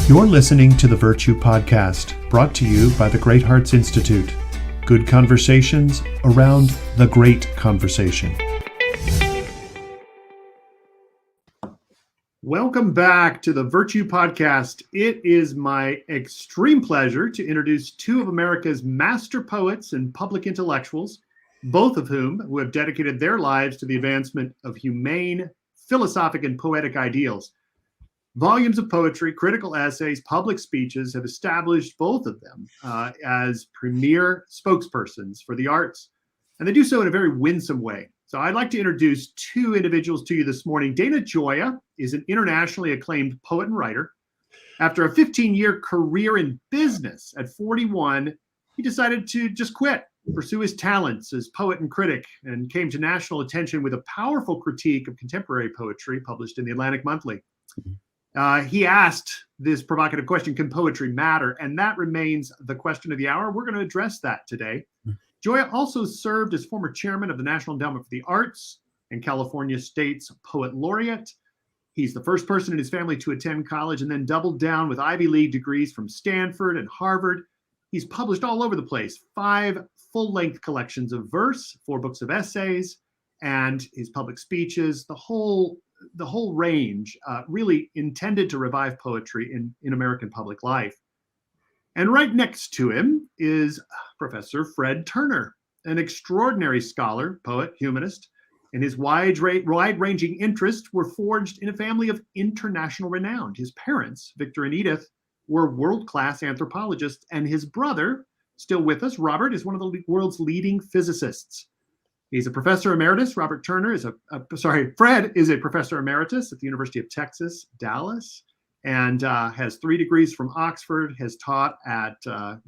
You're listening to the Virtue Podcast, brought to you by the Great Hearts Institute. Good conversations around the great conversation. Welcome back to the Virtue Podcast. It is my extreme pleasure to introduce two of America's master poets and public intellectuals, both of who have dedicated their lives to the advancement of humane, philosophic, and poetic ideals. Volumes of poetry, critical essays, public speeches have established both of them as premier spokespersons for the arts, and they do so in a very winsome way. So I'd like to introduce two individuals to you this morning. Dana Gioia is an internationally acclaimed poet and writer. After a 15-year career in business, at 41, he decided to just quit, pursue his talents as poet and critic, and came to national attention with a powerful critique of contemporary poetry published in the Atlantic Monthly. He asked this provocative question, can poetry matter? And that remains the question of the hour. We're going to address that today. Gioia also served as former chairman of the National Endowment for the Arts and California State's Poet Laureate. He's the first person in his family to attend college and then doubled down with Ivy League degrees from Stanford and Harvard. He's published all over the place, 5 full-length collections of verse, 4 books of essays, and his public speeches, the whole range, really intended to revive poetry in American public life. And right next to him is Professor Fred Turner, an extraordinary scholar, poet, humanist, and his wide-ranging interests were forged in a family of international renown. His parents, Victor and Edith, were world-class anthropologists, and his brother, still with us, Robert, is one of the world's leading physicists. He's a professor emeritus. Fred is a professor emeritus at the University of Texas, Dallas, and has 3 degrees from Oxford, has taught at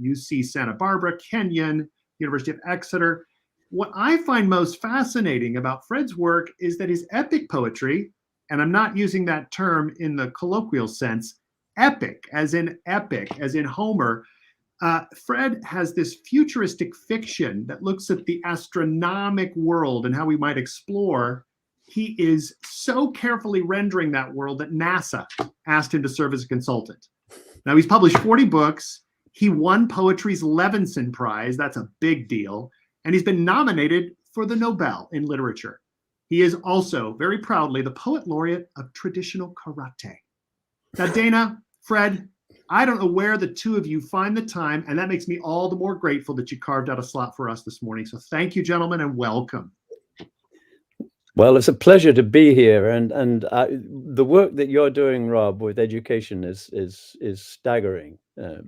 UC Santa Barbara, Kenyon, University of Exeter. What I find most fascinating about Fred's work is that his epic poetry, and I'm not using that term in the colloquial sense, epic, as in Homer, Fred has this futuristic fiction that looks at the astronomic world and how we might explore. He is so carefully rendering that world that NASA asked him to serve as a consultant. Now, he's published 40 books. He won poetry's Levinson Prize. That's a big deal. And he's been nominated for the Nobel in literature. He is also, very proudly, the Poet Laureate of traditional karate. Now, Dana, Fred, I don't know where the two of you find the time, and that makes me all the more grateful that you carved out a slot for us this morning. So thank you, gentlemen, and welcome. Well, it's a pleasure to be here, and the work that you're doing, Rob, with education is staggering. You're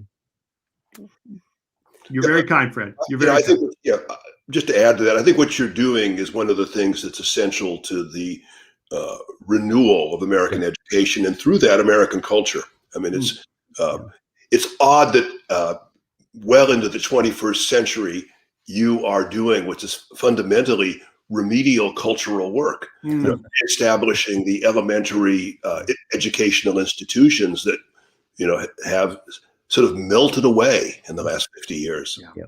very kind, Fred. You're very kind. Just to add to that, I think what you're doing is one of the things that's essential to the renewal of American education, and through that, American culture. I mean, it's odd that well into the 21st century, you are doing what is fundamentally remedial cultural work, establishing the elementary educational institutions that have sort of melted away in the last 50 years. Yeah.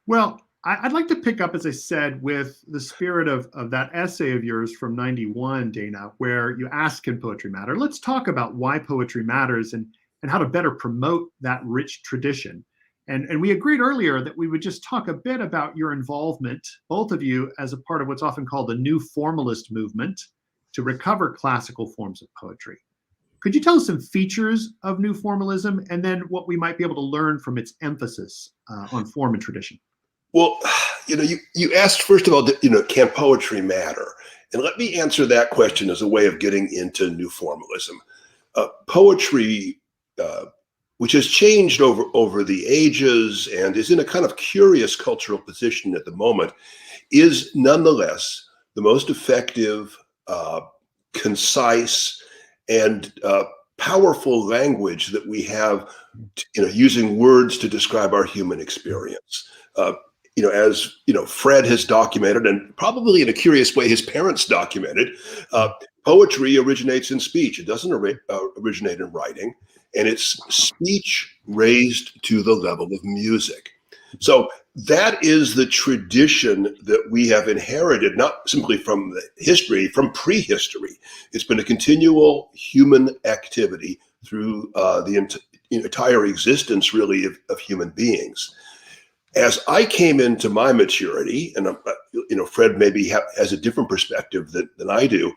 Well, I'd like to pick up, as I said, with the spirit of that essay of yours from 91, Dana, where you ask, can poetry matter? Let's talk about why poetry matters and how to better promote that rich tradition. And we agreed earlier that we would just talk a bit about your involvement, both of you, as a part of what's often called the New Formalist movement to recover classical forms of poetry. Could you tell us some features of New Formalism and then what we might be able to learn from its emphasis on form and tradition? Well, you asked, first of all, can poetry matter? And let me answer that question as a way of getting into New Formalism. Poetry, which has changed over the ages and is in a kind of curious cultural position at the moment, is nonetheless the most effective, concise, and powerful language that we have, using words to describe our human experience. As Fred has documented, and probably in a curious way his parents documented, poetry originates in speech. It doesn't originate in writing, and it's speech raised to the level of music. So that is the tradition that we have inherited, not simply from the history, from prehistory. It's been a continual human activity through the entire existence, really, of human beings. As I came into my maturity, and Fred maybe has a different perspective than I do.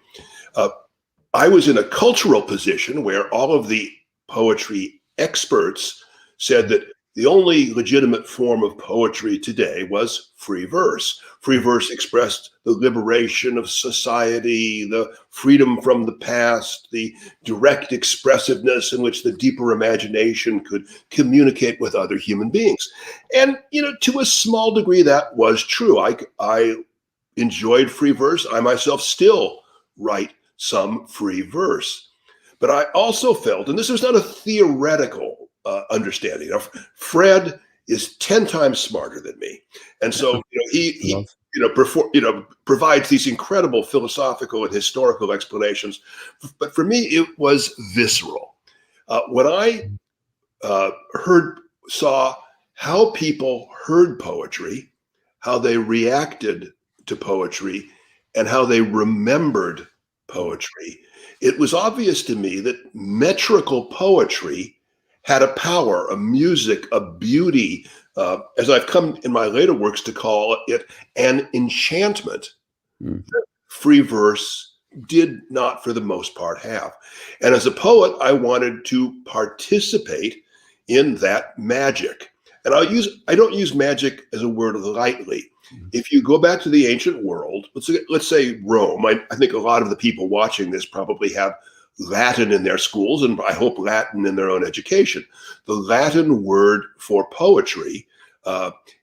I was in a cultural position where all of the poetry experts said that the only legitimate form of poetry today was free verse. Free verse expressed the liberation of society, the freedom from the past, the direct expressiveness in which the deeper imagination could communicate with other human beings. And, to a small degree, that was true. I enjoyed free verse. I myself still write some free verse. But I also felt, and this was not a theoretical understanding of, Fred is 10 times smarter than me. And so he provides these incredible philosophical and historical explanations. But for me, it was visceral. When I saw how people heard poetry, how they reacted to poetry, and how they remembered poetry, it was obvious to me that metrical poetry had a power, a music, a beauty, as I've come in my later works to call it, an enchantment that free verse did not, for the most part, have. And as a poet, I wanted to participate in that magic. And I don't use magic as a word lightly. If you go back to the ancient world, let's say Rome, I think a lot of the people watching this probably have Latin in their schools, and I hope Latin in their own education. The Latin word for poetry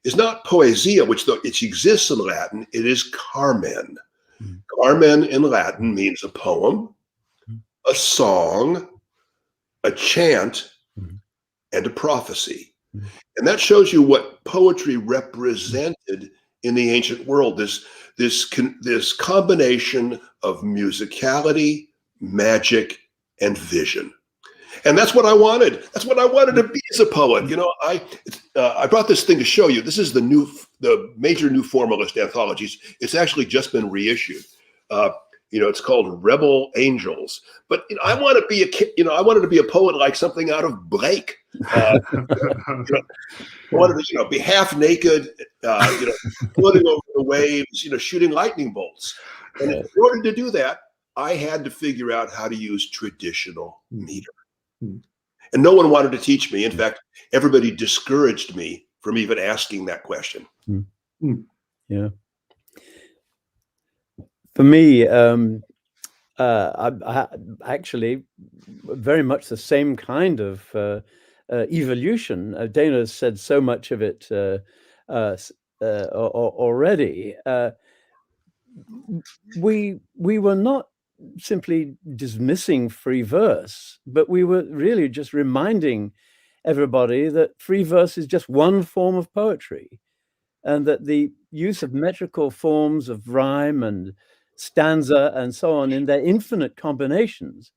is not poesia, which it exists in Latin. It is carmen. Carmen in Latin means a poem, a song, a chant, and a prophecy. And that shows you what poetry represented in the ancient world, this combination of musicality, magic, and vision. And that's what I wanted. That's what I wanted to be as a poet. I brought this thing to show you. This is the major new formalist anthologies. It's actually just been reissued. It's called Rebel Angels. But I want to be I wanted to be a poet like something out of Blake. I wanted to be half naked, floating over the waves, shooting lightning bolts. And in order to do that, I had to figure out how to use traditional meter. And no one wanted to teach me. In fact, everybody discouraged me from even asking that question. Yeah. For me, I actually very much the same kind of evolution. Dana has said so much of it already. We were not simply dismissing free verse, but we were really just reminding everybody that free verse is just one form of poetry, and that the use of metrical forms of rhyme and stanza and so on in their infinite combinations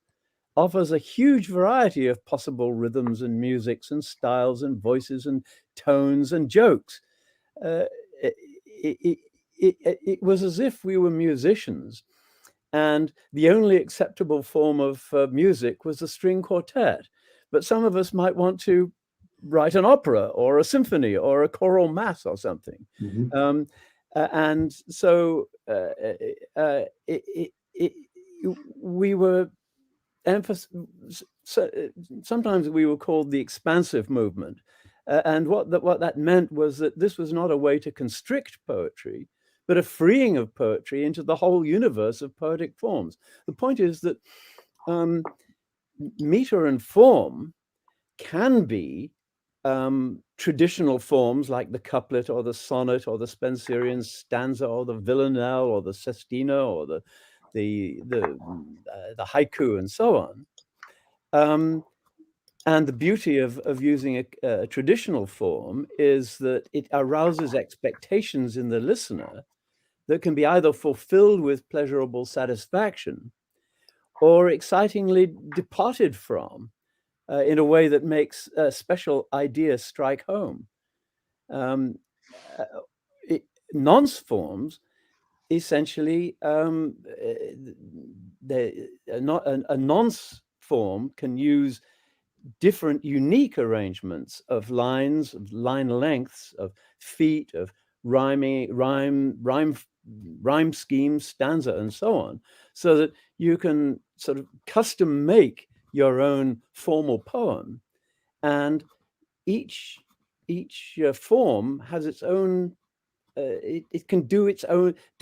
offers a huge variety of possible rhythms and musics and styles and voices and tones and jokes. It was as if we were musicians, and the only acceptable form of music was a string quartet. But some of us might want to write an opera or a symphony or a choral mass or something. And so we were sometimes we were called the expansive movement. And what that meant was that this was not a way to constrict poetry, but a freeing of poetry into the whole universe of poetic forms. The point is that meter and form can be traditional forms like the couplet or the sonnet or the Spenserian stanza or the villanelle or the sestina or the haiku and so on. And the beauty of using a traditional form is that it arouses expectations in the listener that can be either fulfilled with pleasurable satisfaction or excitingly departed from in a way that makes special ideas strike home. Nonce forms essentially, a nonce form can use different, unique arrangements of lines, of line lengths, of feet, of rhyme schemes, stanza, and so on, so that you can sort of custom make your own formal poem, and each form has its own. It can do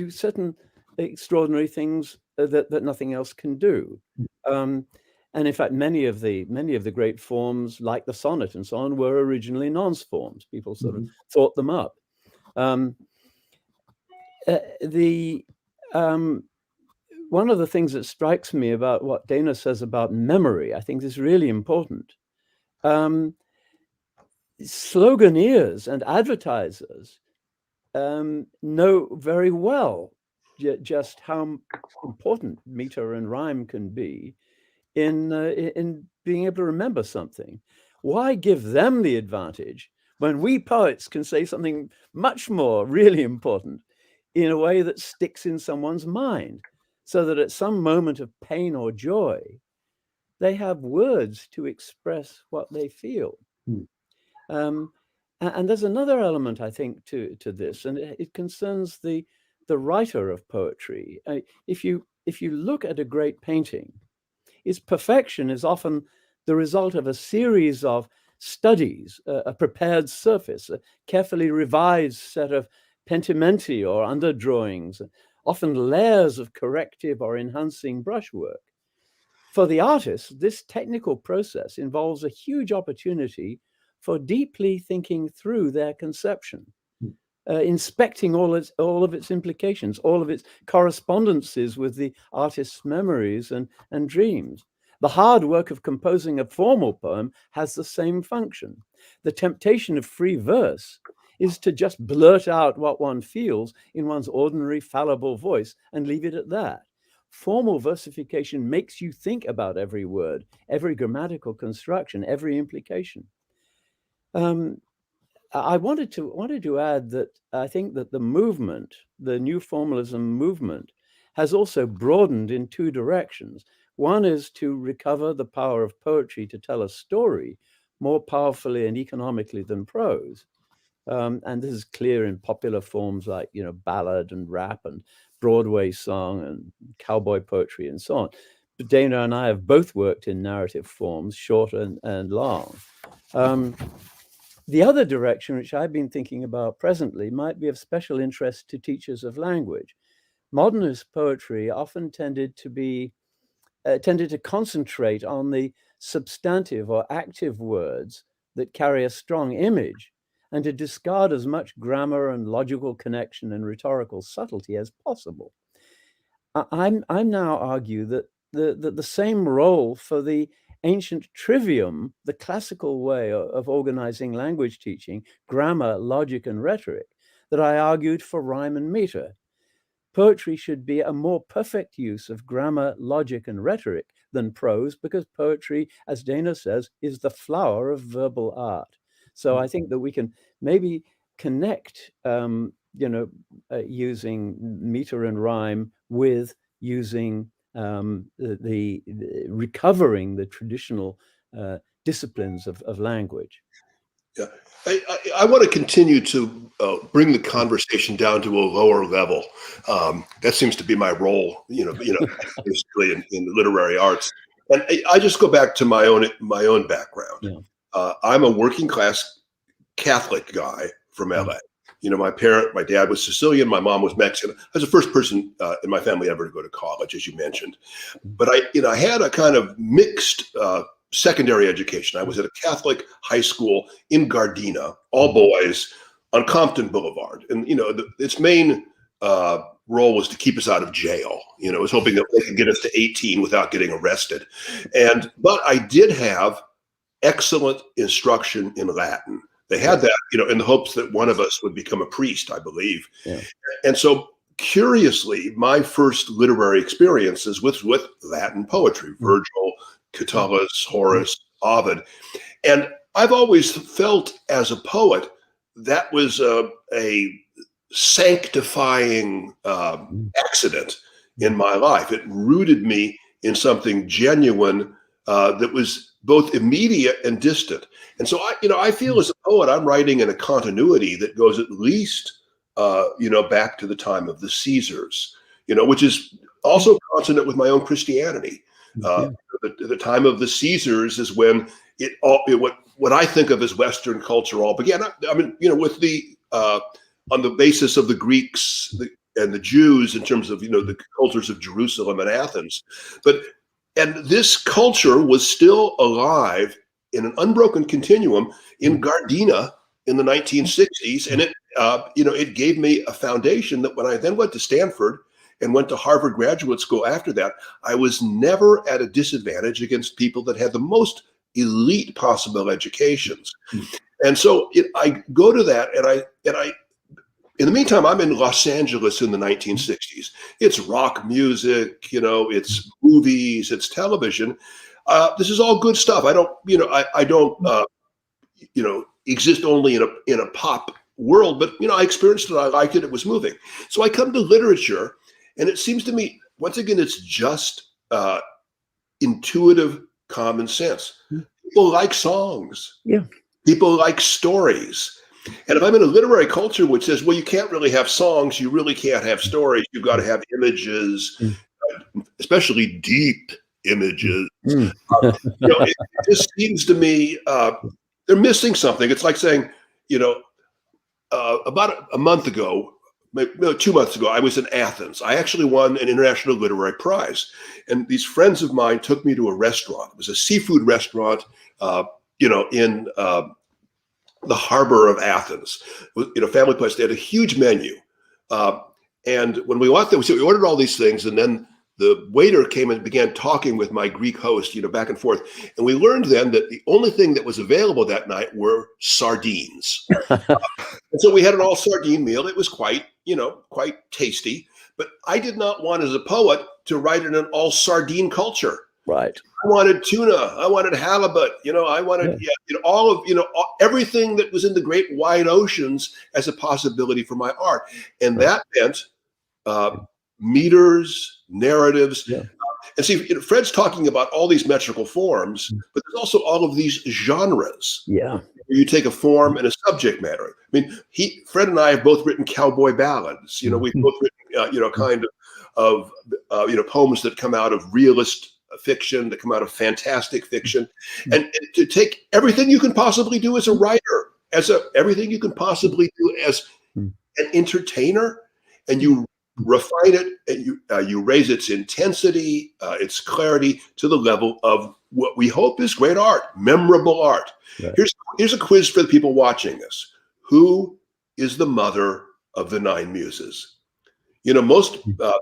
certain extraordinary things that nothing else can do. And in fact, many of the great forms, like the sonnet and so on, were originally nonce forms. People sort of thought them up. One of the things that strikes me about what Dana says about memory, I think is really important. Sloganeers and advertisers know very well just how important meter and rhyme can be in being able to remember something. Why give them the advantage when we poets can say something much more really important in a way that sticks in someone's mind, so that at some moment of pain or joy, they have words to express what they feel. And there's another element, I think, to this, and it concerns the writer of poetry. If you look at a great painting, its perfection is often the result of a series of studies, a prepared surface, a carefully revised set of pentimenti or underdrawings, often layers of corrective or enhancing brushwork. For the artist, this technical process involves a huge opportunity for deeply thinking through their conception, inspecting all of its implications, all of its correspondences with the artist's memories and dreams. The hard work of composing a formal poem has the same function. The temptation of free verse is to just blurt out what one feels in one's ordinary fallible voice and leave it at that. Formal versification makes you think about every word, every grammatical construction, every implication. I wanted to add that I think that the movement, the new formalism movement, has also broadened in two directions. One is to recover the power of poetry to tell a story more powerfully and economically than prose. And this is clear in popular forms like, ballad and rap and Broadway song and cowboy poetry and so on. But Dana and I have both worked in narrative forms, short and long. The other direction, which I've been thinking about presently, might be of special interest to teachers of language. Modernist poetry often tended to concentrate on the substantive or active words that carry a strong image, and to discard as much grammar and logical connection and rhetorical subtlety as possible. I'm now argue that the same role for the ancient trivium, the classical way of organizing language teaching, grammar, logic, and rhetoric, that I argued for rhyme and meter. Poetry should be a more perfect use of grammar, logic, and rhetoric than prose, because poetry, as Dana says, is the flower of verbal art. So I think that we can maybe connect, using meter and rhyme with using the recovering the traditional disciplines of language. Yeah, I want to continue to bring the conversation down to a lower level. That seems to be my role, basically in the literary arts. And I just go back to my own background. Yeah. I'm a working class Catholic guy from LA. My dad was Sicilian, my mom was Mexican. I was the first person in my family ever to go to college, as you mentioned. But I had a kind of mixed secondary education. I was at a Catholic high school in Gardena, all boys, on Compton Boulevard. And, its main role was to keep us out of jail. It was hoping that they could get us to 18 without getting arrested. But I did have excellent instruction in Latin. They had that, in the hopes that one of us would become a priest, I believe. Yeah. And so, curiously, my first literary experiences with Latin poetry, Virgil, Catullus, Horace, Ovid. And I've always felt as a poet that was a sanctifying accident in my life. It rooted me in something genuine that was both immediate and distant. And so I feel as a poet, I'm writing in a continuity that goes at least, back to the time of the Caesars, which is also consonant with my own Christianity. The time of the Caesars is when what I think of as Western culture all began. I mean, with on the basis of the Greeks and the Jews in terms of, the cultures of Jerusalem and Athens. And this culture was still alive in an unbroken continuum in Gardena in the 1960s. And it gave me a foundation that when I then went to Stanford and went to Harvard Graduate School after that, I was never at a disadvantage against people that had the most elite possible educations. And so I go to that, and I in the meantime, I'm in Los Angeles in the 1960s. It's rock music, it's movies, it's television. This is all good stuff. I don't, exist only in a pop world, but I experienced it. I liked it. It was moving. So I come to literature, and it seems to me, once again, it's just intuitive common sense. People like songs. Yeah. People like stories. And if I'm in a literary culture which says, well, you can't really have songs, you really can't have stories, you've got to have images, especially deep images. It just seems to me they're missing something. It's like saying, about a month ago, maybe 2 months ago, I was in Athens. I actually won an international literary prize. And these friends of mine took me to a restaurant. It was a seafood restaurant, in the harbor of Athens, family place. They had a huge menu. And when we went there, we ordered all these things, and then the waiter came and began talking with my Greek host, back and forth. And we learned then that the only thing that was available that night were sardines. And so we had an all sardine meal. It was quite tasty, but I did not want as a poet to write in an all sardine culture. Right. I wanted tuna. I wanted halibut. I wanted all of everything that was in the great wide oceans as a possibility for my art, and that meant meters, narratives. Yeah. And see, Fred's talking about all these metrical forms, but there's also all of these genres. Yeah. You take a form and a subject matter. I mean, Fred and I have both written cowboy ballads. We've both written kind of poems that come out of realist fiction, that come out of fantastic fiction, and to take everything you can possibly do as a writer, everything you can possibly do as an entertainer, and you refine it, and you raise its intensity, its clarity to the level of what we hope is great art, memorable art. Right. Here's a quiz for the people watching this. Who is the mother of the nine muses? Most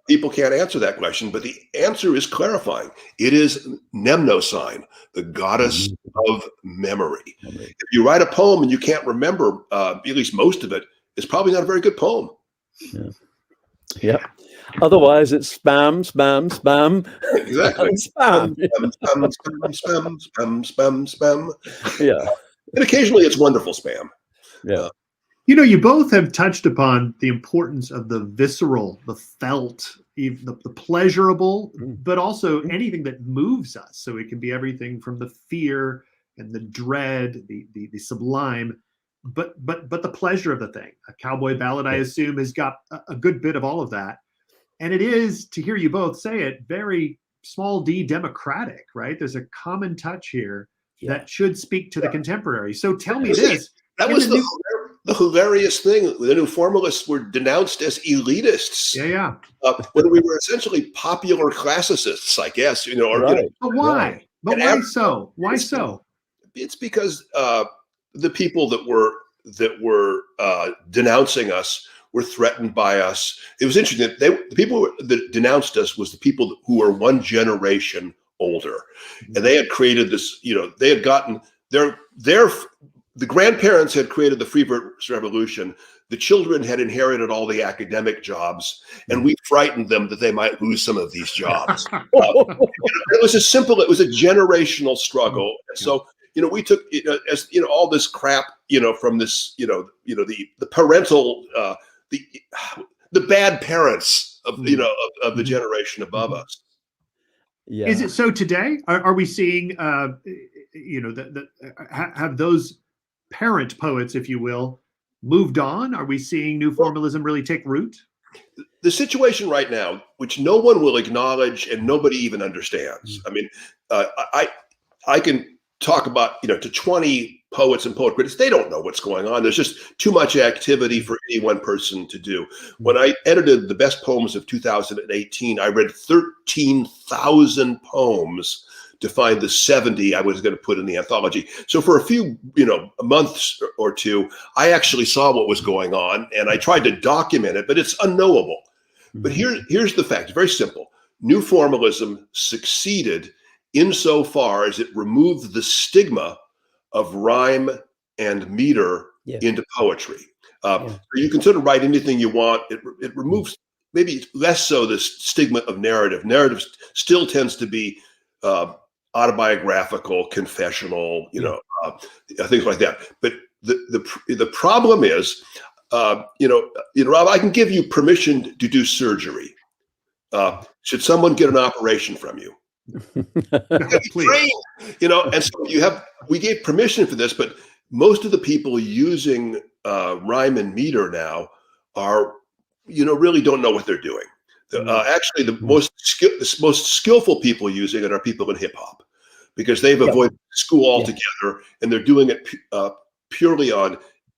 people can't answer that question, but the answer is clarifying. It is Mnemosyne, the goddess of memory. If you write a poem and you can't remember at least most of it, it's probably not a very good poem. Yeah. Otherwise, it's spam. Exactly. Spam. Spam. Yeah. And occasionally it's wonderful spam. Yeah. You both have touched upon the importance of the visceral, the felt, the pleasurable, but also anything that moves us. So it can be everything from the fear and the dread, the sublime, but the pleasure of the thing. A cowboy ballad, I assume, has got a good bit of all of that. And it is, to hear you both say it, very small d democratic, right? There's a common touch here that should speak to the contemporary. So tell me this. That was the hilarious thing. The new formalists were denounced as elitists. Yeah. When we were essentially popular classicists, I guess. But why? Right. But why so? Why so? It's because the people that were denouncing us were threatened by us. It was interesting that the people that denounced us was the people who were one generation older, and they had created this. They had gotten the grandparents had created the free verse revolution. The children had inherited all the academic jobs, and we frightened them that they might lose some of these jobs. It was it was a generational struggle. And so, we took, all this crap, from this, the parental, the bad parents of, of the generation above us. Yeah. Is it so today? Are we seeing have those parent poets, if you will, moved on? Are we seeing new formalism really take root? The situation right now, which no one will acknowledge and nobody even understands. I mean, I can talk about, to 20 poets and poet critics. They don't know what's going on. There's just too much activity for any one person to do. When I edited the best poems of 2018, I read 13,000 poems to find the 70 I was going to put in the anthology. So for a few, months or two, I actually saw what was going on and I tried to document it, but it's unknowable. But here's the fact, very simple. New formalism succeeded insofar as it removed the stigma of rhyme and meter into poetry. So you can sort of write anything you want. It removes maybe less so the stigma of narrative. Narrative still tends to be autobiographical, confessional, things like that. But the problem is, Rob, I can give you permission to do surgery. Should someone get an operation from you? Please. And so we gave permission for this, but most of the people using rhyme and meter now are, really don't know what they're doing. Actually, the most skillful people using it are people in hip hop, because they've avoided school altogether, and they're doing it purely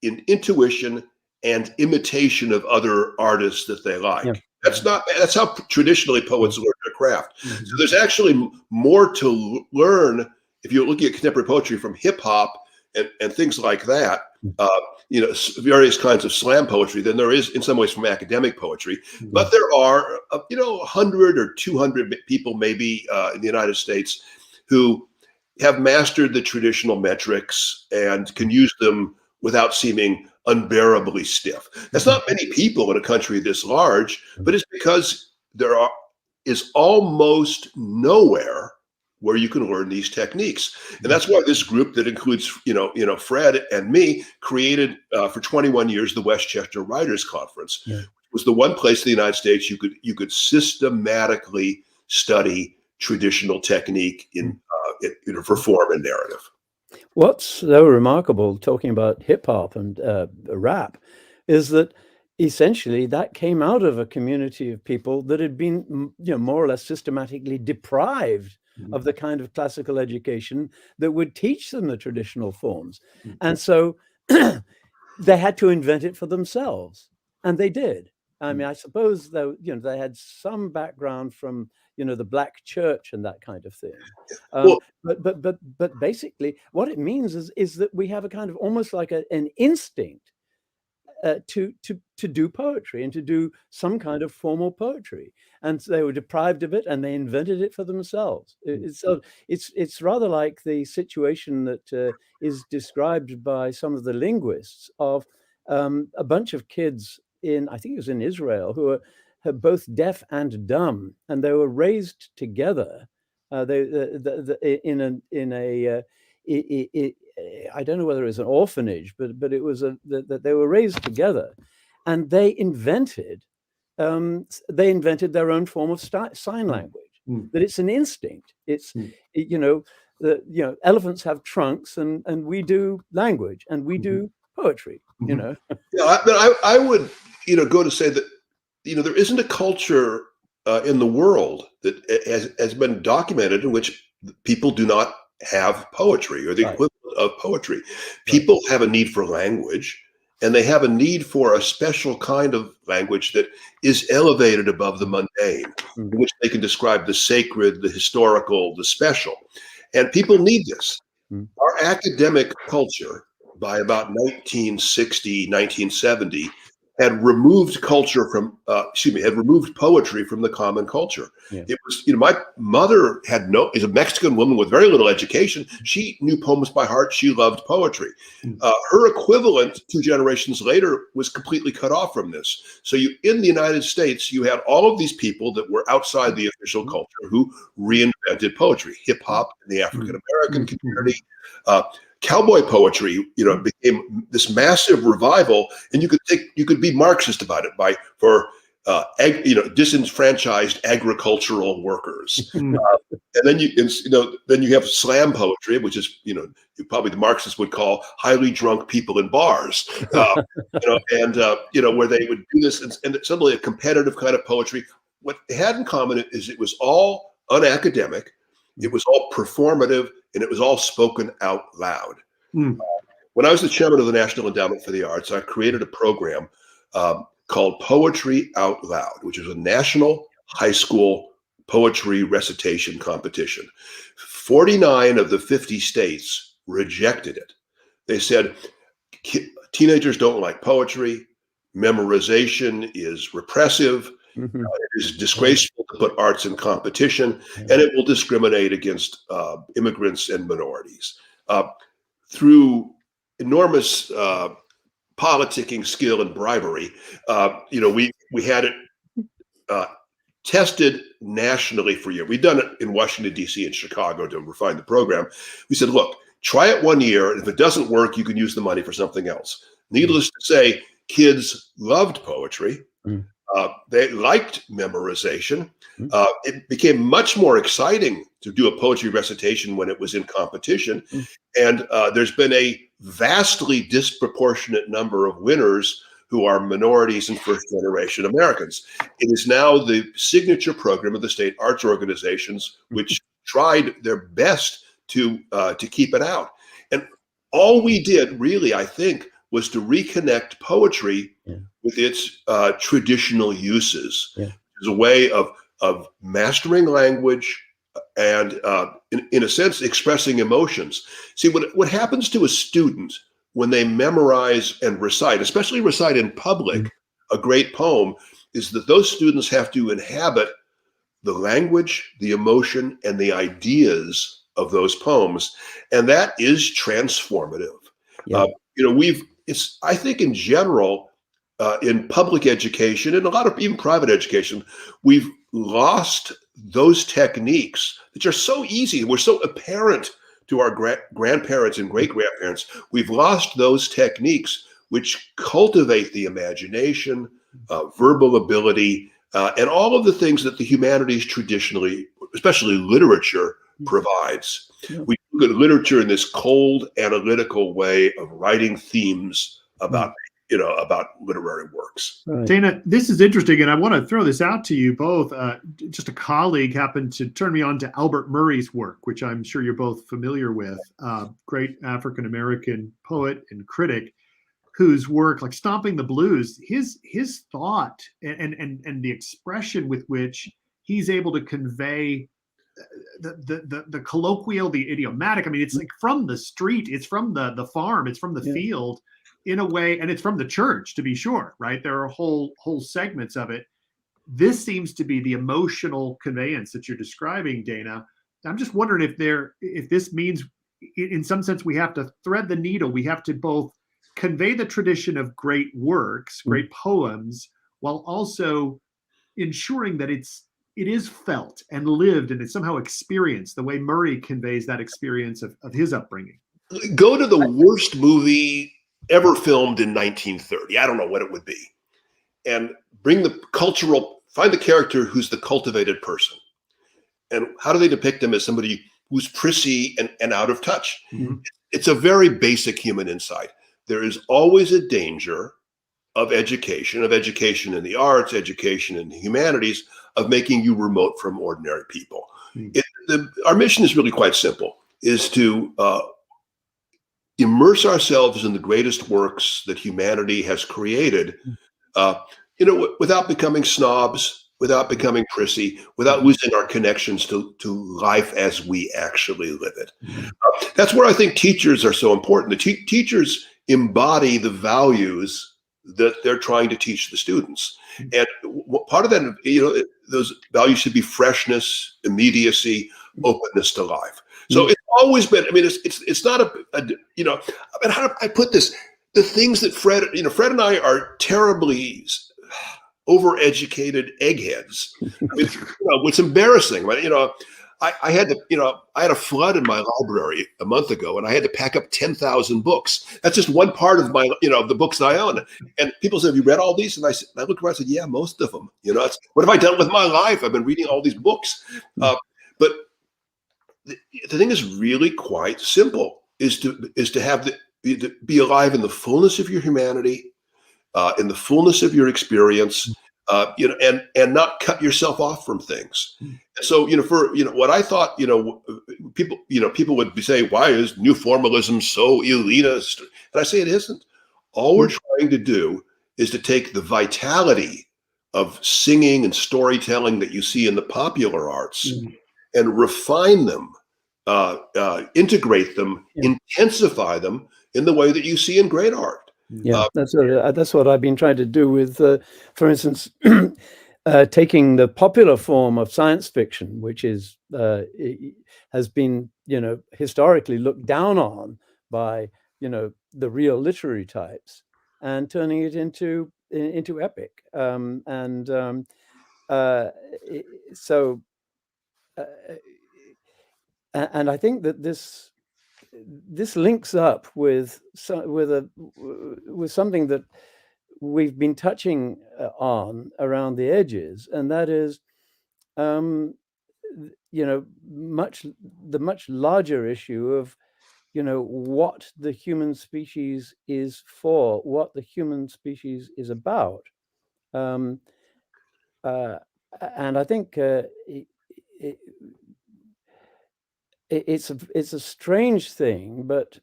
in intuition and imitation of other artists that they like. That's how traditionally poets learn their craft. So there's actually more to learn if you're looking at contemporary poetry from hip hop and things like that, various kinds of slam poetry than there is in some ways from academic poetry. But there are, 100 or 200 people maybe in the United States who have mastered the traditional metrics and can use them without seeming unbearably stiff. That's not many people in a country this large, but it's because is almost nowhere where you can learn these techniques. And that's why this group that includes, Fred and me created for 21 years, the Westchester Writers Conference, which was the one place in the United States you could systematically study traditional technique for form and narrative. What's so remarkable, talking about hip hop and rap, is that essentially that came out of a community of people that had been, more or less systematically deprived of the kind of classical education that would teach them the traditional forms. And so they had to invent it for themselves. And they did. I mean, I suppose, though, they had some background from, the black church and that kind of thing. But basically what it means is that we have a kind of almost like an instinct to do poetry and to do some kind of formal poetry. And so they were deprived of it and they invented it for themselves. It's rather like the situation that is described by some of the linguists of a bunch of kids I think it was in Israel, who are both deaf and dumb, and they were raised together. I don't know whether it was an orphanage, but it was that they were raised together, and they invented their own form of sign language. That it's an instinct. It's elephants have trunks, and we do language, and we do poetry. Yeah, but I would go to say that there isn't a culture in the world that has been documented in which people do not have poetry or the equivalent of poetry. People have a need for language, and they have a need for a special kind of language that is elevated above the mundane, in which they can describe the sacred, the historical, the special. And people need this. Our academic culture, by about 1960, 1970, had removed poetry from the common culture. It was, my mother is a Mexican woman with very little education. She knew poems by heart. She loved poetry. Her equivalent 2 generations later was completely cut off from this. So in the United States, you had all of these people that were outside the official culture who reinvented poetry, hip hop in the African American community. Cowboy poetry, became this massive revival, and you could be Marxist about it. For disenfranchised agricultural workers. Mm. And then you have slam poetry, which is, probably the Marxists would call highly drunk people in bars, where they would do this, and suddenly a competitive kind of poetry. What they had in common is it was all unacademic, it was all performative, and it was all spoken out loud. Mm. When I was the chairman of the National Endowment for the Arts, I created a program called Poetry Out Loud, which is a national high school poetry recitation competition. 49 of the 50 states rejected it. They said, teenagers don't like poetry, memorization is repressive, Mm-hmm. it is disgraceful to put arts in competition, and it will discriminate against immigrants and minorities. Through enormous politicking skill and bribery, we had it tested nationally for a year. We've done it in Washington, D.C. and Chicago to refine the program. We said, look, try it 1 year. And if it doesn't work, you can use the money for something else. Needless to say, kids loved poetry. They liked memorization. It became much more exciting to do a poetry recitation when it was in competition. And there's been a vastly disproportionate number of winners who are minorities and first-generation Americans. It is now the signature program of the state arts organizations, which tried their best to keep it out. And all we did, really, I think, was to reconnect poetry with its traditional uses. As a way of mastering language and, in a sense, expressing emotions. See, what happens to a student when they memorize and recite, especially recite in public, a great poem, is that those students have to inhabit the language, the emotion, and the ideas of those poems. And that is transformative. I think in general, in public education and a lot of even private education, we've lost those techniques which are so easy, were so apparent to our grandparents and great-grandparents. We've lost those techniques which cultivate the imagination, verbal ability, and all of the things that the humanities traditionally, especially literature, provides. We look at literature in this cold, analytical way of writing themes about literary works. Dana, this is interesting, and I want to throw this out to you both. Just a colleague happened to turn me on to Albert Murray's work, which I'm sure you're both familiar with. Great African-American poet and critic, whose work, like Stomping the Blues, his thought and the expression with which he's able to convey the colloquial, the idiomatic. I mean, it's like from the street, it's from the farm, it's from the field, in a way, and it's from the church, to be sure, right? There are whole segments of it. This seems to be the emotional conveyance that you're describing, Dana. I'm just wondering if this means, in some sense, we have to thread the needle. We have to both convey the tradition of great works, great poems, while also ensuring that it is felt and lived and it's somehow experienced the way Murray conveys that experience of his upbringing. Go to the worst movie ever filmed in 1930. I don't know what it would be. And find the character who's the cultivated person. And how do they depict him as somebody who's prissy and out of touch? It's a very basic human insight. There is always a danger of education in the arts, education in the humanities, of making you remote from ordinary people. Our mission is really quite simple, is to immerse ourselves in the greatest works that humanity has created, without becoming snobs, without becoming prissy, without losing our connections to life as we actually live it. That's where I think teachers are so important. The teachers embody the values that they're trying to teach the students. And part of that, those values should be freshness, immediacy, openness to life. So it's always been, it's not how do I put this? The things that Fred and I are terribly overeducated eggheads. It's embarrassing, right? I had to, I had a flood in my library a month ago, and I had to pack up 10,000 books. That's just one part of my, the books that I own. And people said, "Have you read all these?" And I looked around and said, "Yeah, most of them." It's, what have I done with my life? I've been reading all these books. But the thing is really quite simple: is to have be alive in the fullness of your humanity, in the fullness of your experience, and not cut yourself off from things. So, for what I thought, people would be saying, "Why is new formalism so elitist?" And I say it isn't. All we're trying to do is to take the vitality of singing and storytelling that you see in the popular arts and refine them, integrate them, intensify them in the way that you see in great art. Yeah, that's what I've been trying to do with, for instance, taking the popular form of science fiction, which has been, historically looked down on by, the real literary types, and turning it into epic. And I think that this links up with something that we've been touching on around the edges, and that is, the much larger issue of, what the human species is for, what the human species is about. And I think it's a strange thing, but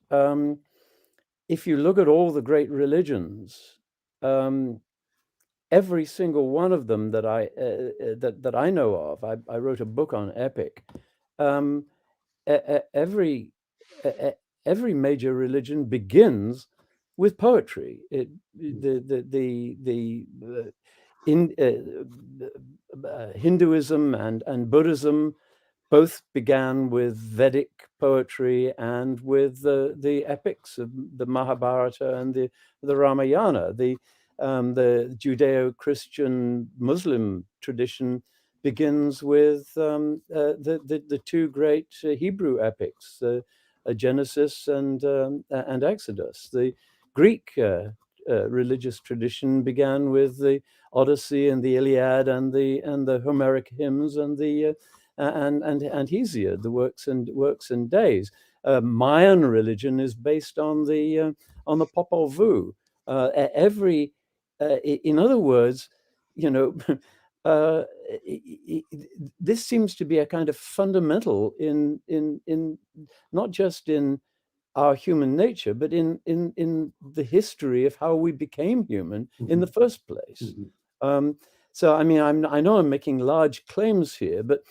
if you look at all the great religions, every single one of them that I know of, I wrote a book on epic. Every major religion begins with poetry. Hinduism and Buddhism both began with Vedic poetry and with the epics of the Mahabharata and the Ramayana. The Judeo-Christian Muslim tradition begins with the two great Hebrew epics, Genesis and Exodus. The Greek religious tradition began with the Odyssey and the Iliad and the Homeric hymns and the and Hesiod, the works and days. Mayan religion is based on the Popol Vuh. In other words, this seems to be a kind of fundamental in not just in our human nature, but in the history of how we became human in the first place. So, I mean, I know I'm making large claims here, but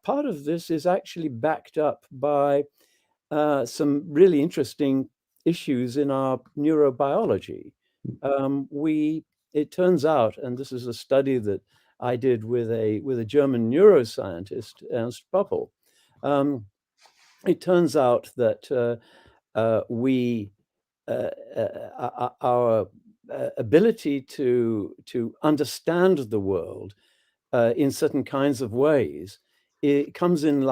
part of this is actually backed up by some really interesting issues in our neurobiology. It turns out, and this is a study that I did with a German neuroscientist, Ernst Poppel. It turns out that our ability to understand the world in certain kinds of ways, it comes in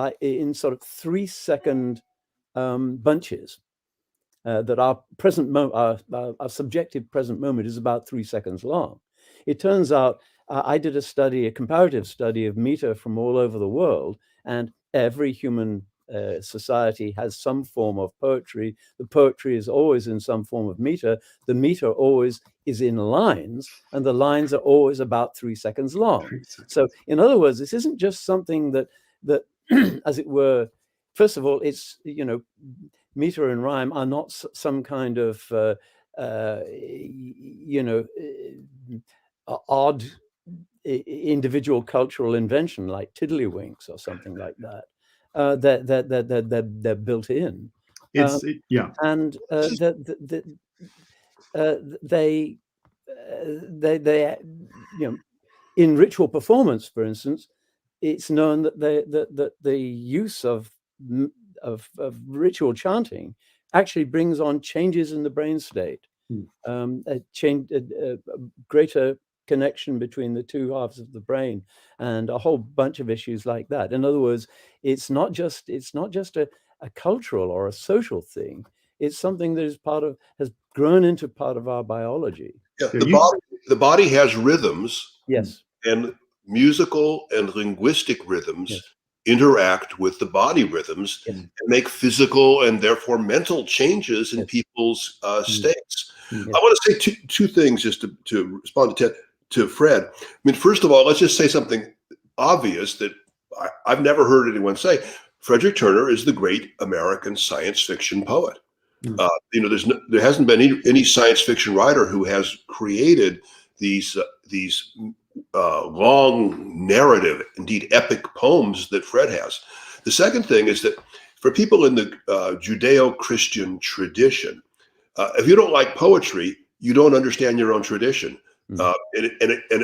sort of 3-second bunches. That our subjective present moment is about 3 seconds long. It turns out I did a comparative study of meter from all over the world, and every human society has some form of poetry. The poetry is always in some form of meter. The meter always is in lines, and the lines are always about 3 seconds long. So, in other words, this isn't just something that as it were, first of all, it's, meter and rhyme are not some kind of odd individual cultural invention like tiddlywinks or something like that. They're built in. And they in ritual performance, for instance, it's known that the use of ritual chanting actually brings on changes in the brain state, a greater connection between the two halves of the brain, and a whole bunch of issues like that. In other words, it's not just a cultural or a social thing. It's something that has grown into part of our biology. Yeah, the body has rhythms. Yes. And musical and linguistic rhythms Yes. interact with the body rhythms Yes. and make physical and therefore mental changes in Yes. people's states. Yes. I want to say two things just to respond to Fred. I mean, first of all, let's just say something obvious that I've never heard anyone say. Frederick Turner is the great American science fiction poet. There hasn't been any science fiction writer who has created these long narrative, indeed epic poems that Fred has. The second thing is that for people in the Judeo-Christian tradition, if you don't like poetry, you don't understand your own tradition. And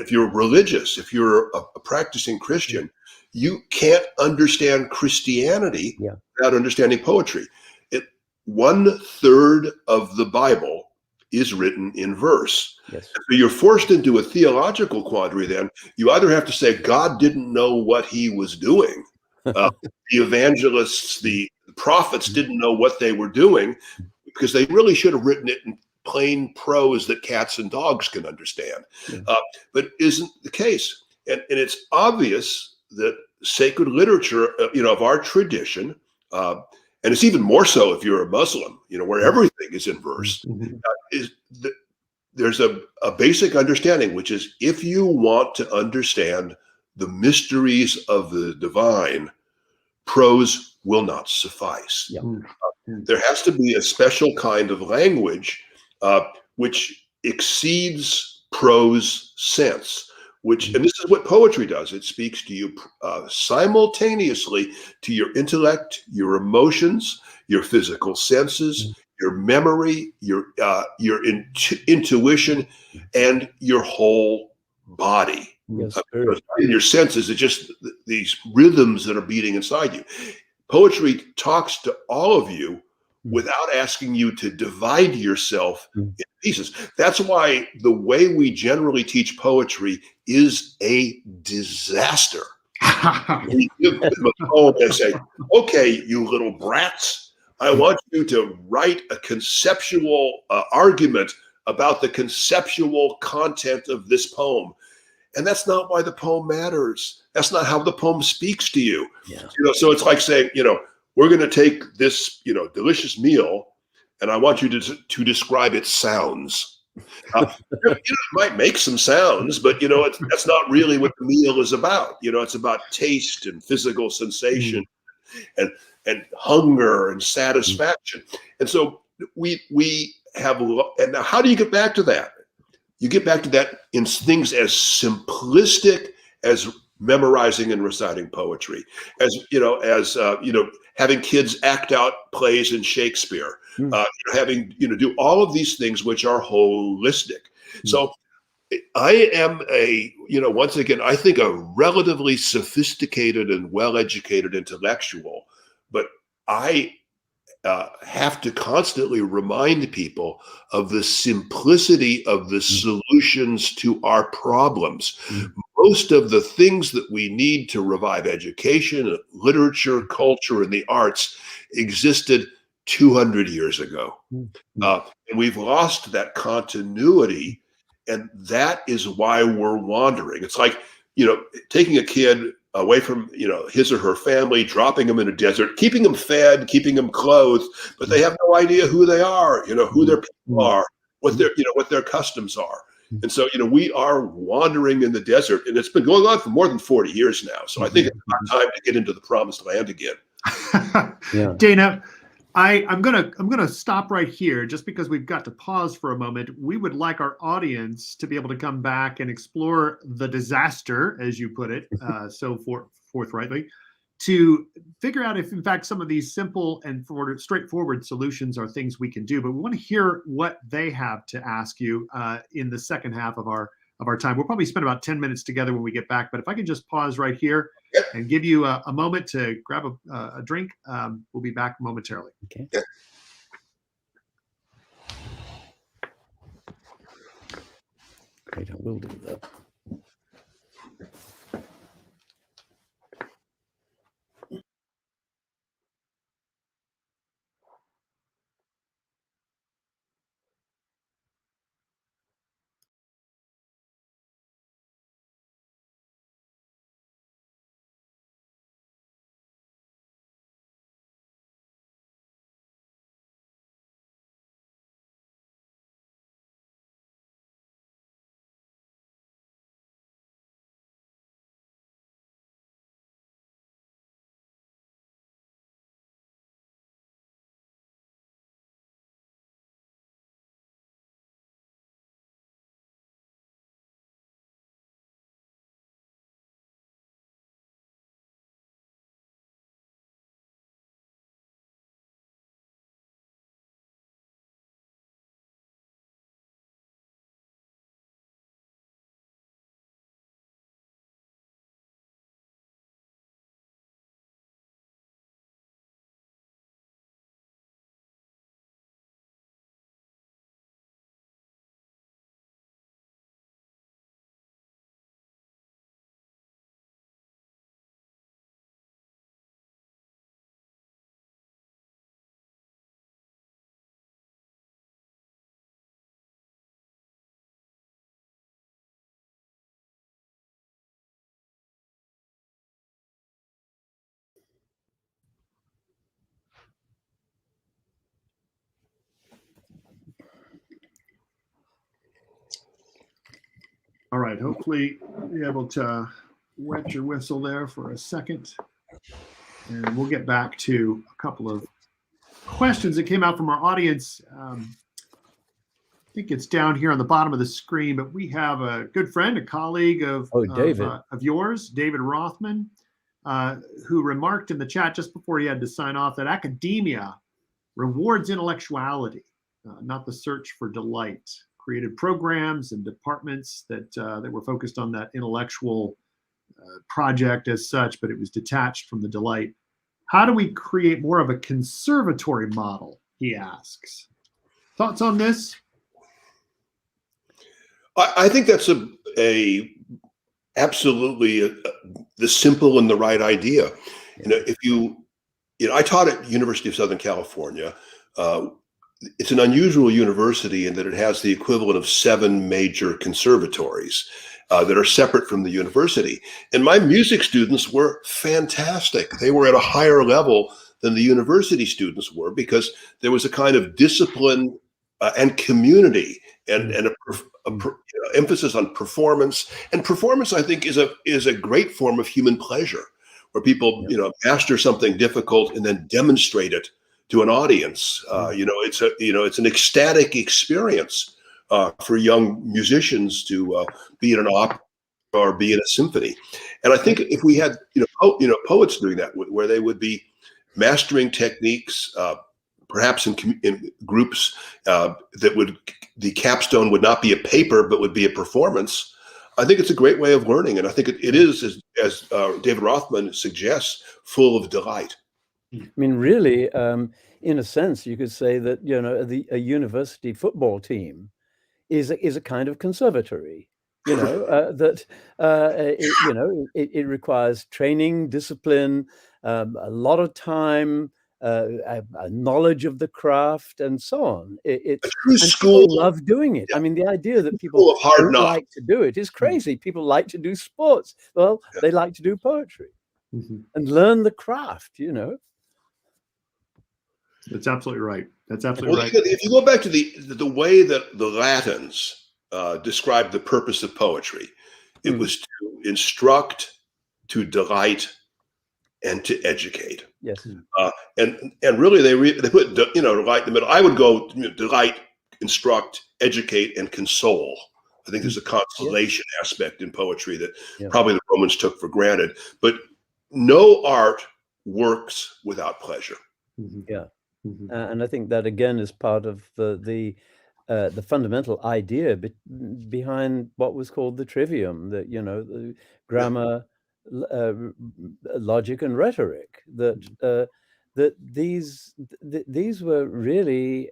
if you're religious, if you're a practicing Christian, you can't understand Christianity without understanding poetry. 1/3 of the Bible is written in verse. Yes. So you're forced into a theological quandary then. You either have to say God didn't know what he was doing. The evangelists, the prophets didn't know what they were doing, because they really should have written it in plain prose that cats and dogs can understand. But isn't the case. And it's obvious that sacred literature, of our tradition, and it's even more so if you're a Muslim, where everything is in verse, there's a basic understanding, which is if you want to understand the mysteries of the divine, prose will not suffice. There has to be a special kind of language which exceeds prose sense. And this is what poetry does. It speaks to you simultaneously to your intellect, your emotions, your physical senses, your memory, your intuition, and your whole body. Yes, in your senses, it's just these rhythms that are beating inside you. Poetry talks to all of you without asking you to divide yourself in pieces. That's why the way we generally teach poetry is a disaster. We give them a poem and say, okay, you little brats, I want you to write a conceptual argument about the conceptual content of this poem. And that's not why the poem matters. That's not how the poem speaks to you. So it's like saying, we're going to take this, delicious meal, and I want you to describe its sounds. It might make some sounds, but that's not really what the meal is about. It's about taste and physical sensation, and hunger and satisfaction. And so we have. And now, how do you get back to that? You get back to that in things as simplistic as memorizing and reciting poetry, as having kids act out plays in Shakespeare, having do all of these things which are holistic. So I am once again, I think a relatively sophisticated and well-educated intellectual, but I have to constantly remind people of the simplicity of the solutions to our problems. Most of the things that we need to revive education, literature, culture, and the arts existed 200 years ago. And we've lost that continuity, and that is why we're wandering. It's like, taking a kid away from, his or her family, dropping them in a desert, keeping them fed, keeping them clothed, but they have no idea who they are, who their people are, what their customs are. And so, we are wandering in the desert, and it's been going on for more than 40 years now. So I think it's about time to get into the promised land again. Dana, I'm gonna stop right here, just because we've got to pause for a moment. We would like our audience to be able to come back and explore the disaster, as you put it, so forthrightly, to figure out if, in fact, some of these simple and straightforward solutions are things we can do. But we want to hear what they have to ask you in the second half of our time. We'll probably spend about 10 minutes together when we get back. But if I can just pause right here and give you a moment to grab a drink, we'll be back momentarily. Okay. Wait, I will do that. All right. Hopefully, you're able to wet your whistle there for a second. And we'll get back to a couple of questions that came out from our audience. I think it's down here on the bottom of the screen, but we have a good friend, a colleague of yours, David Rothman, who remarked in the chat just before he had to sign off that academia rewards intellectuality, not the search for delight. Created programs and departments that were focused on that intellectual project as such, but it was detached from the delight. How do we create more of a conservatory model, he asks. Thoughts on this? I think that's absolutely the simple and the right idea. I taught at University of Southern California. It's an unusual university in that it has the equivalent of 7 major conservatories that are separate from the university. And my music students were fantastic. They were at a higher level than the university students were because there was a kind of discipline and community and emphasis on performance. And performance, I think, is a great form of human pleasure, where people master something difficult and then demonstrate it to an audience. It's an ecstatic experience for young musicians to be in an opera or be in a symphony. And I think if we had poets doing that, where they would be mastering techniques, perhaps in groups the capstone would not be a paper but would be a performance. I think it's a great way of learning, and I think it is, as David Rothman suggests, full of delight. I mean, really, in a sense, you could say that a university football team is a kind of conservatory. It requires training, discipline, a lot of time, a knowledge of the craft, and so on. A true school. People love doing it. I mean, the idea that people don't like to do it is crazy. People like to do sports. Well, they like to do poetry and learn the craft. That's absolutely right. That's absolutely right. If you go back to the way that the Latins described the purpose of poetry, it was to instruct, to delight, and to educate. Yes. And really, they put delight in the middle. I would go delight, instruct, educate, and console. I think there's a consolation aspect in poetry that probably the Romans took for granted. But no art works without pleasure. Yeah. And I think that again is part of the fundamental idea behind what was called the trivium, that the grammar, logic, and rhetoric. That these were really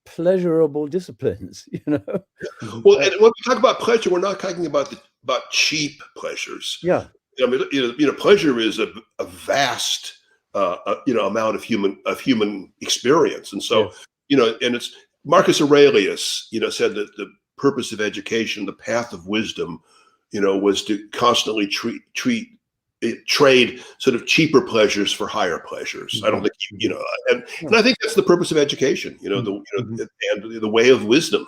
pleasurable disciplines, you know. Well, and when we talk about pleasure, we're not talking about cheap pleasures. Yeah. I mean, pleasure is a vast, amount of human experience, and so, and it's Marcus Aurelius, said that the purpose of education, the path of wisdom, was to constantly trade sort of cheaper pleasures for higher pleasures. Mm-hmm. I don't think, and I think that's the purpose of education, and the way of wisdom.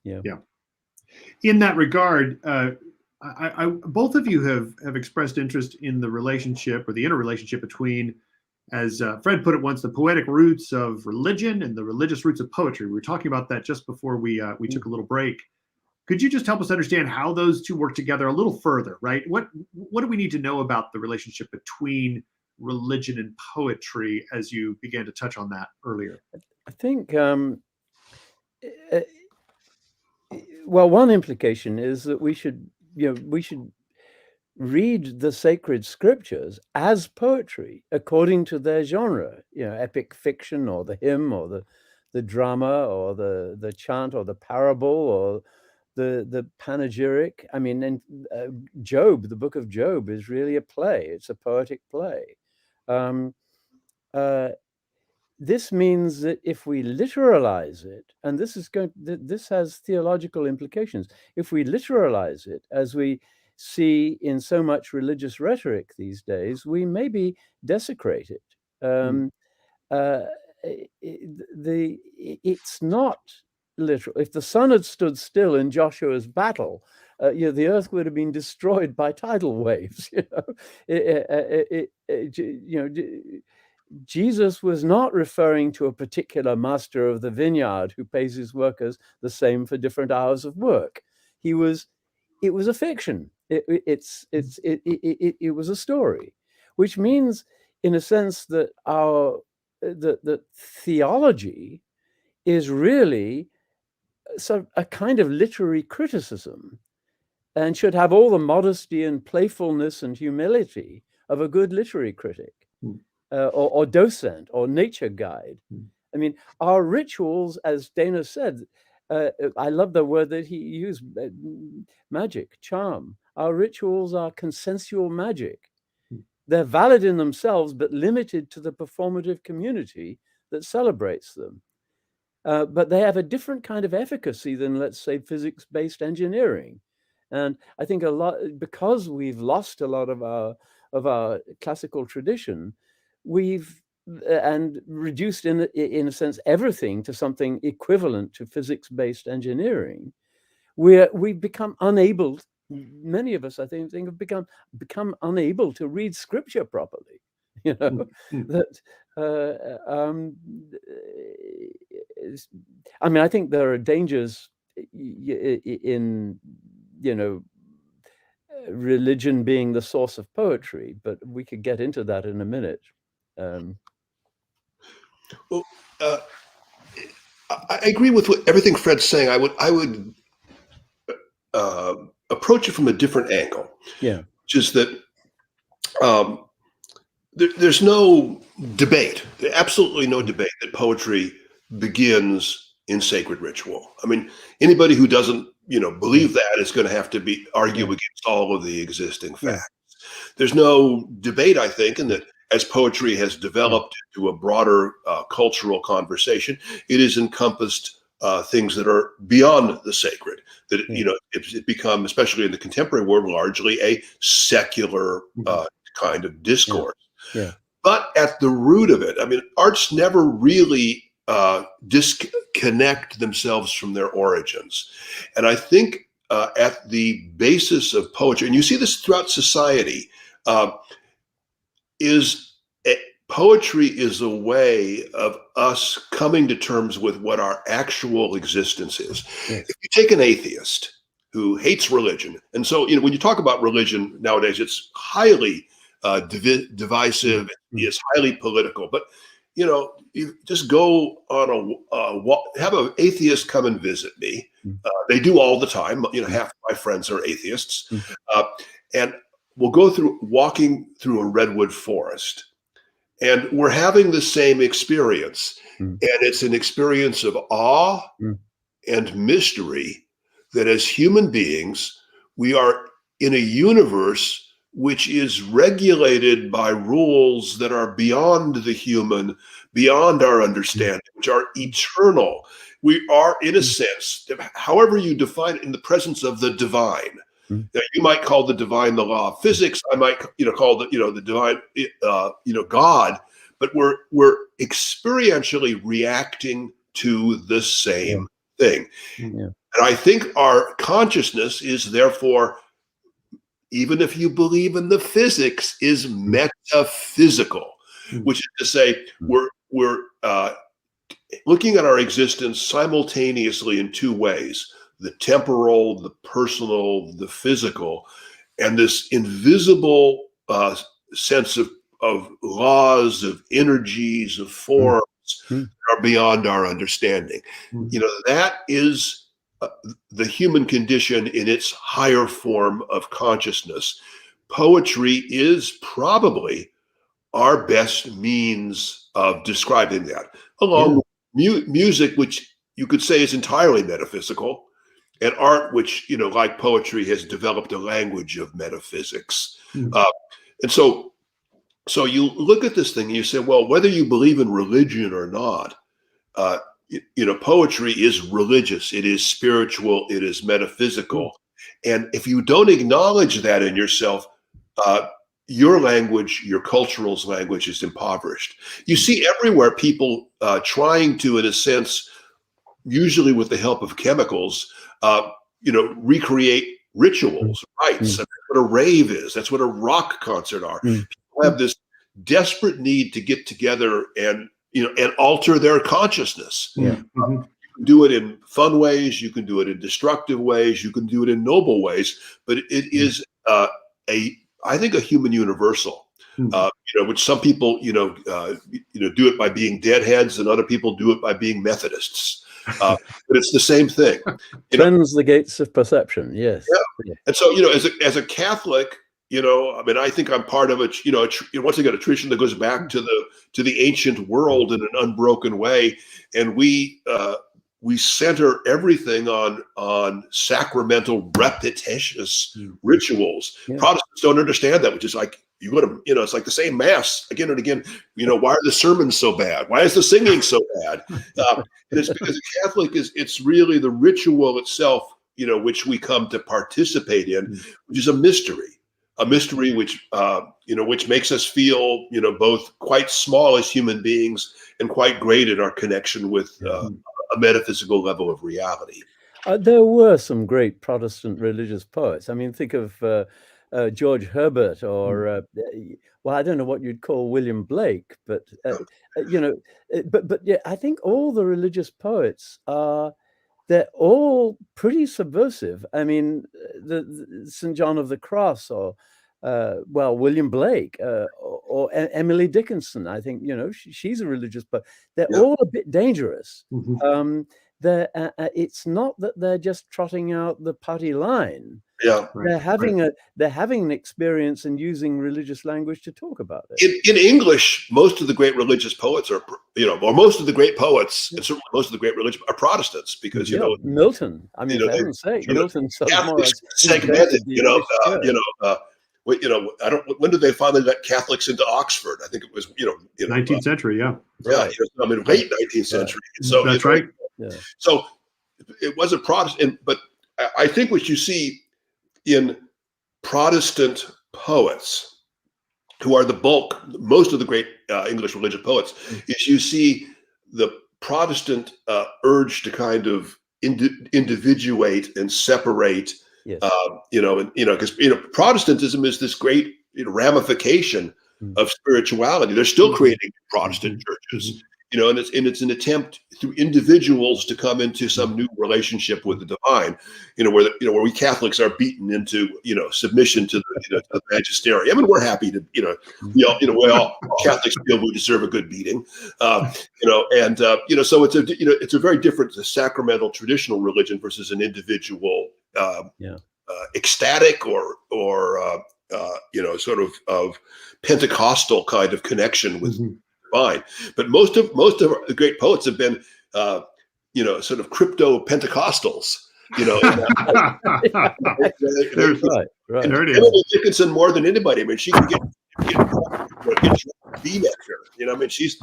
Yeah. In that regard, I both of you have expressed interest in the relationship or the interrelationship between, as Fred put it once, the poetic roots of religion and the religious roots of poetry. We were talking about that just before we took a little break. Could you just help us understand how those two work together a little further, right? What do we need to know about the relationship between religion and poetry, as you began to touch on that earlier? I think, well, one implication is that we should read the sacred scriptures as poetry according to their genre, epic fiction or the hymn or the drama or the chant or the parable or the panegyric. I mean, and Job, the book of Job, is really a play. It's a poetic play. This means that if we literalize it, and this has theological implications, if we literalize it as we see in so much religious rhetoric these days, we maybe desecrate it. It's not literal. If the sun had stood still in Joshua's battle, the earth would have been destroyed by tidal waves. Jesus was not referring to a particular master of the vineyard who pays his workers the same for different hours of work. It was a fiction. It was a story, which means, in a sense, that the theology is really a kind of literary criticism, and should have all the modesty and playfulness and humility of a good literary critic. Or docent or nature guide. I mean, our rituals, as Dana said, I love the word that he used, magic, charm. Our rituals are consensual magic. They're valid in themselves, but limited to the performative community that celebrates them. But they have a different kind of efficacy than, let's say, physics-based engineering. And I think because we've lost a lot of our classical tradition, we've reduced in a sense everything to something equivalent to physics-based engineering. We've become unable. Many of us, I think, have become unable to read scripture properly. That. I mean, I think there are dangers in religion being the source of poetry, but we could get into that in a minute. Well, I agree with everything Fred's saying. I would approach it from a different angle. Yeah, which is that there's no debate, absolutely no debate that poetry begins in sacred ritual. I mean, anybody who doesn't believe that is going to have to argue against all of the existing facts. There's no debate, I think, in that as poetry has developed into a broader cultural conversation, it has encompassed things that are beyond the sacred. That it become, especially in the contemporary world, largely a secular kind of discourse. But at the root of it, I mean, arts never really disconnect themselves from their origins, and I think at the basis of poetry, and you see this throughout society, poetry is a way of us coming to terms with what our actual existence is. If you take an atheist who hates religion, and so when you talk about religion nowadays, it's highly divisive, it's highly political. But you just go on a walk, have an atheist come and visit me. They do all the time. Half of my friends are atheists, and we'll go walking through a redwood forest. And we're having the same experience. Mm. And it's an experience of awe and mystery that as human beings, we are in a universe which is regulated by rules that are beyond the human, beyond our understanding, which are eternal. We are, in a sense, however you define it, in the presence of the divine. Now, you might call the divine the law of physics. I might, call the divine, God. But we're experientially reacting to the same thing. Yeah. And I think our consciousness is therefore, even if you believe in the physics, is metaphysical, which is to say we're looking at our existence simultaneously in two ways: the temporal, the personal, the physical, and this invisible sense of laws, of energies, of forms that are beyond our understanding. That is the human condition in its higher form of consciousness. Poetry is probably our best means of describing that, along with music, which you could say is entirely metaphysical, and art, which, like poetry, has developed a language of metaphysics. And so you look at this thing and you say, well, whether you believe in religion or not, poetry is religious, it is spiritual, it is metaphysical. And if you don't acknowledge that in yourself, your language, your cultural language, is impoverished. You see everywhere people trying to, in a sense, usually with the help of chemicals, recreate rituals, rites. That's what a rave is. That's what a rock concert are. People have this desperate need to get together and alter their consciousness. You can do it in fun ways. You can do it in destructive ways. You can do it in noble ways. But it is I think, a human universal. Which some people, do it by being deadheads, and other people do it by being Methodists. But it's the same thing. Cleanse the gates of perception. Yes. Yeah. And so, as a Catholic, I think I'm part of once again, a tradition that goes back to the ancient world in an unbroken way, and we center everything on sacramental, repetitious rituals. Protestants don't understand that, which is like, you go to, it's like the same mass again and again. Why are the sermons so bad? Why is the singing so bad? And it's because a Catholic it's really the ritual itself, which we come to participate in, which is a mystery which makes us feel, both quite small as human beings and quite great in our connection with a metaphysical level of reality. There were some great Protestant religious poets. I mean, think of George Herbert, or well, I don't know what you'd call William Blake, but I think all the religious poets they're all pretty subversive. I mean, the St. John of the Cross, or William Blake, or Emily Dickinson. I think she's a religious poet. They're all a bit dangerous. It's not that they're just trotting out the party line. They're having an experience and using religious language to talk about it. In English, most of the great religious poets or most of the great poets, and certainly most of the great religious are Protestants, because Milton. I mean, for heaven's sake, Milton. Segmented. When did they finally let Catholics into Oxford? I think it was 19th century. Late 19th century. So that's right. So it was a Protestant, but I think what you see in Protestant poets, who are the bulk, most of the great English religious poets, is you see the Protestant urge to kind of individuate and separate. Because Protestantism is this great ramification of spirituality. They're still creating Protestant churches. And it's an attempt through individuals to come into some new relationship with the divine, where we Catholics are beaten into, submission to the magisterium. And we're happy to, we all Catholics feel we deserve a good beating, so it's a very different sacramental traditional religion versus an individual, ecstatic or sort of Pentecostal kind of connection with divine. But most of the great poets have been, sort of crypto Pentecostals. Right. And Emily Dickinson more than anybody. I mean, she can get B nectar. I mean, she's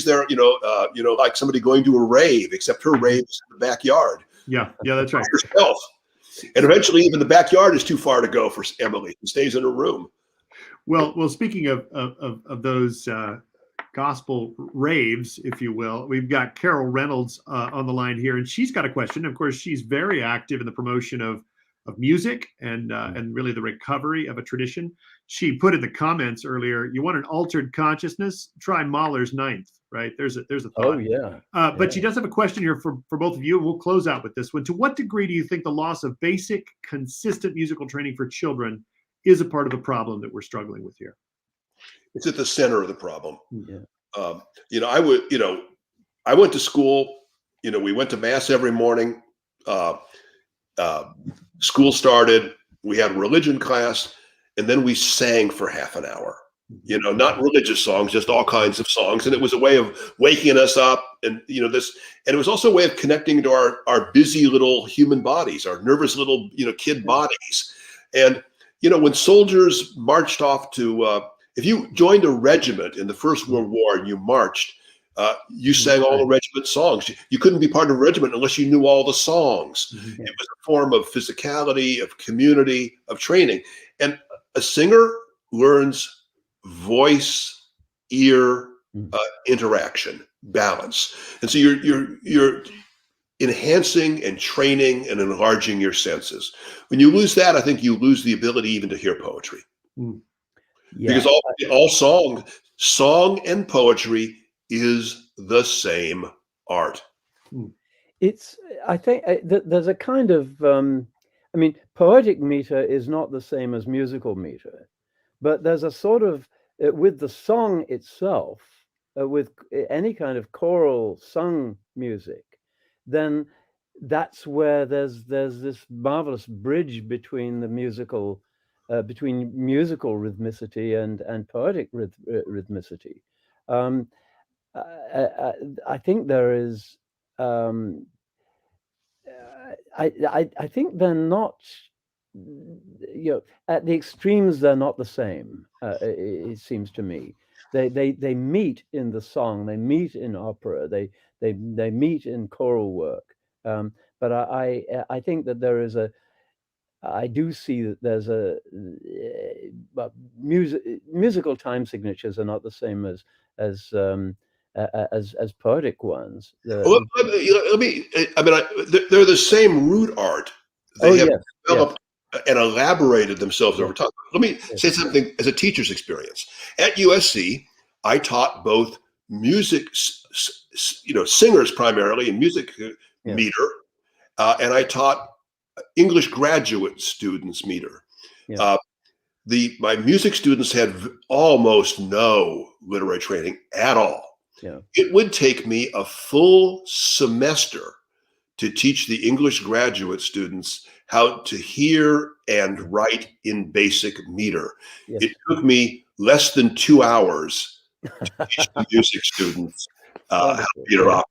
there. Like somebody going to a rave, except her rave is in the backyard. Yeah, that's right. Herself. And eventually, even the backyard is too far to go for Emily. She stays in her room. Well. Speaking of those gospel raves, if you will, we've got Carol Reynolds on the line here, and she's got a question. Of course, she's very active in the promotion of music and really the recovery of a tradition. She put in the comments earlier, you want an altered consciousness? Try Mahler's Ninth, right? There's a thought. Oh, yeah. But she does have a question here for both of you. We'll close out with this one. To what degree do you think the loss of basic, consistent musical training for children is a part of the problem that we're struggling with here? It's at the center of the problem. Yeah. I went to school. We went to mass every morning. School started. We had religion class, and then we sang for half an hour. Not religious songs, just all kinds of songs. And it was a way of waking us up, and and it was also a way of connecting to our busy little human bodies, our nervous little kid bodies. And when soldiers marched off to if you joined a regiment in the First World War and you marched, you sang all the regiment songs. You couldn't be part of a regiment unless you knew all the songs. It was a form of physicality, of community, of training. And a singer learns voice, ear, interaction, balance. And so you're enhancing and training and enlarging your senses. When you lose that, I think you lose the ability even to hear poetry. Yeah. Because all song and poetry is the same art. I think there's a kind of, poetic meter is not the same as musical meter, but there's a sort of, with the song itself, with any kind of choral sung music, then that's where there's this marvelous bridge between the musical rhythmicity and poetic rhythmicity. I think there is. I think they're not. At the extremes, they're not the same. It seems to me. They meet in the song. They meet in opera. They meet in choral work. But I think that there is a. I do see that there's musical time signatures are not the same as poetic ones. They're the same root art. They have developed and elaborated themselves over time. Let me say something as a teacher's experience. At USC, I taught both music, singers primarily in music meter, and I taught English graduate students meter. My music students had almost no literary training at all. It would take me a full semester to teach the English graduate students how to hear and write in basic meter. It took me less than 2 hours to teach the music students how to meter opera.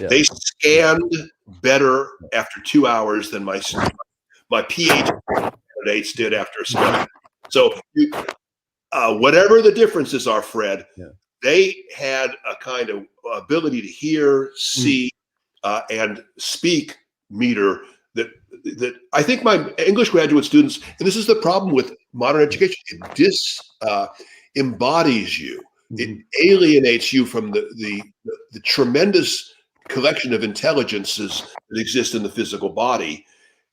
They scanned better after 2 hours than my PhD candidates did after a semester. So whatever the differences are, Fred, they had a kind of ability to hear, see, and speak meter that I think my English graduate students, and this is the problem with modern education, it embodies you. It alienates you from the tremendous collection of intelligences that exist in the physical body.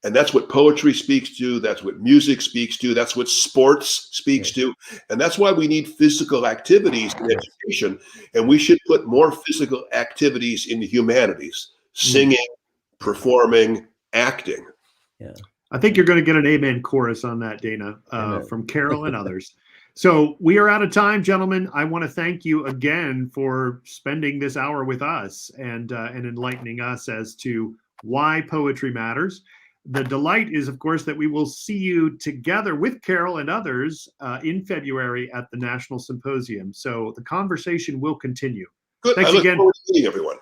And that's what poetry speaks to. That's what music speaks to. That's what sports speaks to. And that's why we need physical activities in education. And we should put more physical activities in the humanities, singing, performing, acting. I think you're going to get an amen chorus on that, Dana, from Carol and others. So we are out of time, gentlemen. I want to thank you again for spending this hour with us and enlightening us as to why poetry matters. the delight is, of course, that we will see you together with Carol and others in February at the National Symposium. So the conversation will continue. Good. Thanks I look again. forward to meeting everyone.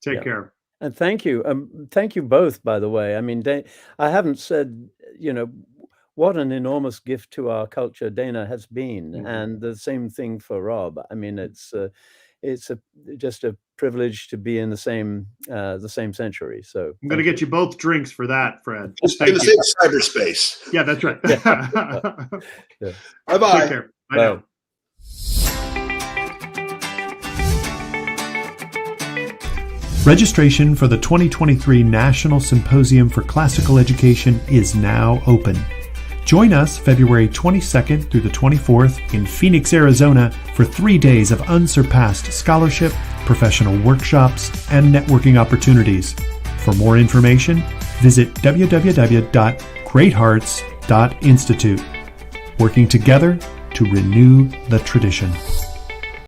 Take care. And thank you. Thank you both, by the way. I mean, I haven't said, what an enormous gift to our culture Dana has been, and the same thing for Rob. I mean, it's just a privilege to be in the same century. So I'm going to get you both drinks for that, Fred. In the same cyberspace. Yeah, that's right. Yeah. Bye-bye. Take care. Bye Bye. now. Registration for the 2023 National Symposium for Classical Education is now open. Join us February 22nd through the 24th in Phoenix, Arizona for 3 days of unsurpassed scholarship, professional workshops, and networking opportunities. For more information, visit www.greathearts.institute. Working together to renew the tradition.